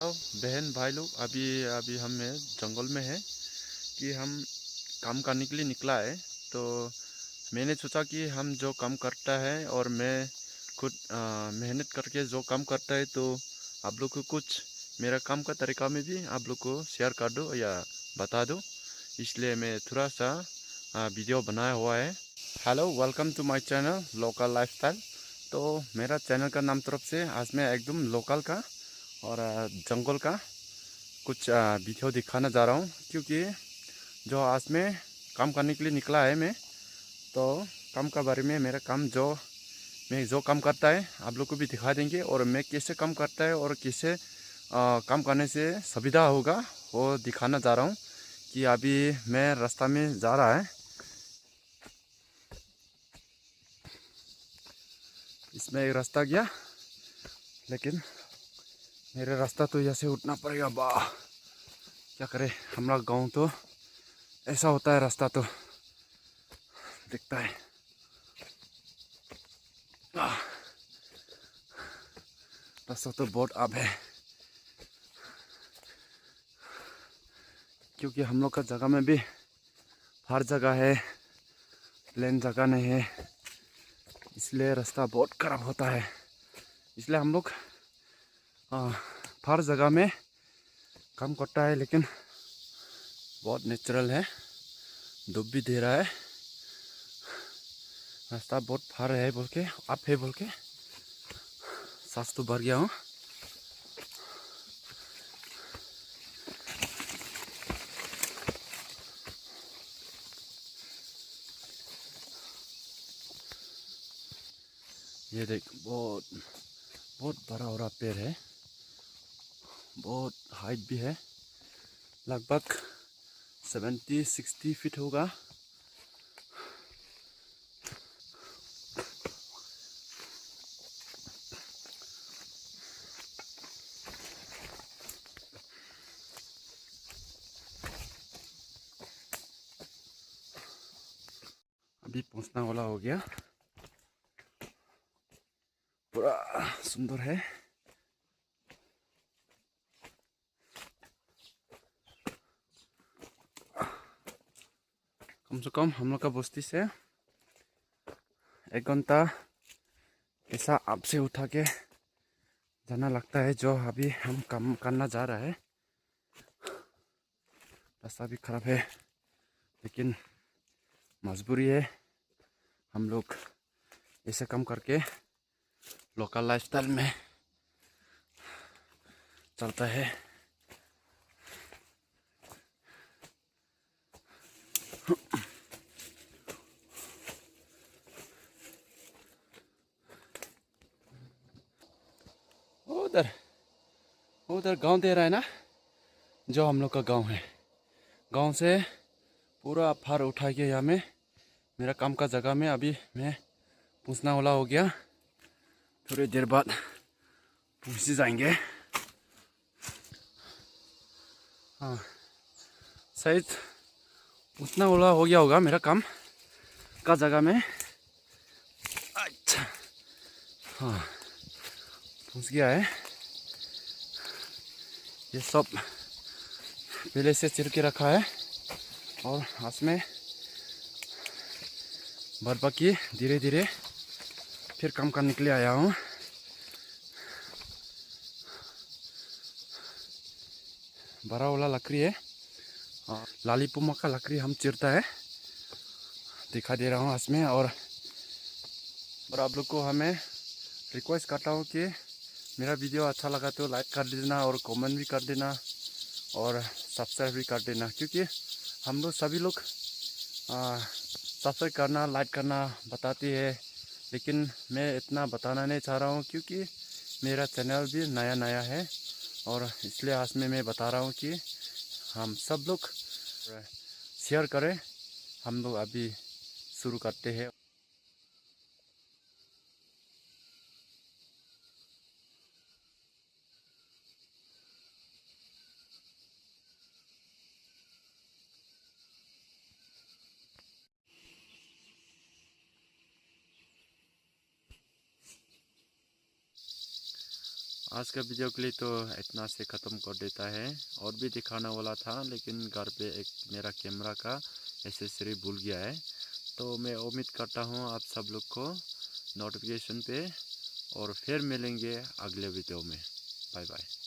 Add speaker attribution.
Speaker 1: तो बहन भाई लोग अभी अभी हम जंगल में है कि हम काम करने के लिए निकला है। तो मैंने सोचा कि हम जो काम करता है और मैं खुद मेहनत करके जो काम करता है तो आप लोग को कुछ मेरा काम का तरीका में भी आप लोग को शेयर कर दो या बता दो। इसलिए मैं थोड़ा सा वीडियो बनाया हुआ है। Hello, welcome to my channel local lifestyle. तो मेरा चैनल का नाम तरफ से आज मैं एकदम लोकल का और जंगल का कुछ वीडियो दिखाना जा रहा हूँ, क्योंकि जो आज मैं काम करने के लिए निकला है मैं, तो काम का बारे में मेरा काम जो मैं जो काम करता है आप लोग को भी दिखा देंगे और मैं कैसे काम करता है और कैसे काम करने से सुविधा होगा वो दिखाना जा रहा हूँ। कि अभी मैं रास्ता में जा रहा है, इसमें एक रास्ता गया, लेकिन मेरे रास्ता तो यहाँ से उठना पड़ेगा। वाह, क्या करे, हमारा गांव तो ऐसा होता है, रास्ता तो दिखता है। रास्ता तो बहुत अब है, क्योंकि हम लोग का जगह में भी हर जगह है, प्लेन जगह नहीं है, इसलिए रास्ता बहुत खराब होता है। इसलिए हम लोग हर जगह में काम करता है, लेकिन बहुत नेचुरल है। धूप भी दे रहा है, रास्ता बहुत फार है बोल के, अप है बोल के सांस तो भर गया हूँ। ये देख, बहुत बहुत बड़ा बड़ा पेड़ है, बहुत हाइट भी है, लगभग 70-60 फीट होगा। अभी पहुंचना वाला हो गया, पूरा सुंदर है। कम से कम हम लोग का बस्ती से 1 घंटा ऐसा आप से उठा के जाना लगता है, जो अभी हम काम करना जा रहा है। रास्ता भी खराब है, लेकिन मजबूरी है, हम लोग ऐसे काम करके लोकल लाइफस्टाइल में चलता है। उधर उधर गांव दे रहा है ना, जो हम लोग का गांव है। गांव से पूरा फार उठा के यहाँ में मेरा काम का जगह में अभी मैं पहुँचना वाला हो गया। थोड़ी देर बाद पहुँच जाएंगे। हाँ, शायद उतना वाला हो गया होगा मेरा काम का जगह में। अच्छा, हाँ, पहुँच गया है। ये सब पहले से चिर के रखा है, और आज में बाकी धीरे धीरे फिर काम करने के लिए आया हूँ। बड़ा वाला लकड़ी है, लालीपुमा का लकड़ी हम चिरता है, दिखा दे रहा हूँ आज में। और आप लोग को हमें रिक्वेस्ट करता हूँ कि मेरा वीडियो अच्छा लगा तो लाइक कर देना और कमेंट भी कर देना और सब्सक्राइब भी कर देना, क्योंकि हम लोग सभी लोग सब्सक्राइब करना, लाइक करना बताती है, लेकिन मैं इतना बताना नहीं चाह रहा हूँ, क्योंकि मेरा चैनल भी नया नया है। और इसलिए आज में मैं बता रहा हूँ कि हम सब लोग शेयर करें। हम लोग अभी शुरू करते हैं। आज का वीडियो के लिए तो इतना से ख़त्म कर देता है। और भी दिखाने वाला था लेकिन घर पे एक मेरा कैमरा का एसेसरी भूल गया है। तो मैं उम्मीद करता हूँ आप सब लोग को नोटिफिकेशन पे, और फिर मिलेंगे अगले वीडियो में। Bye bye.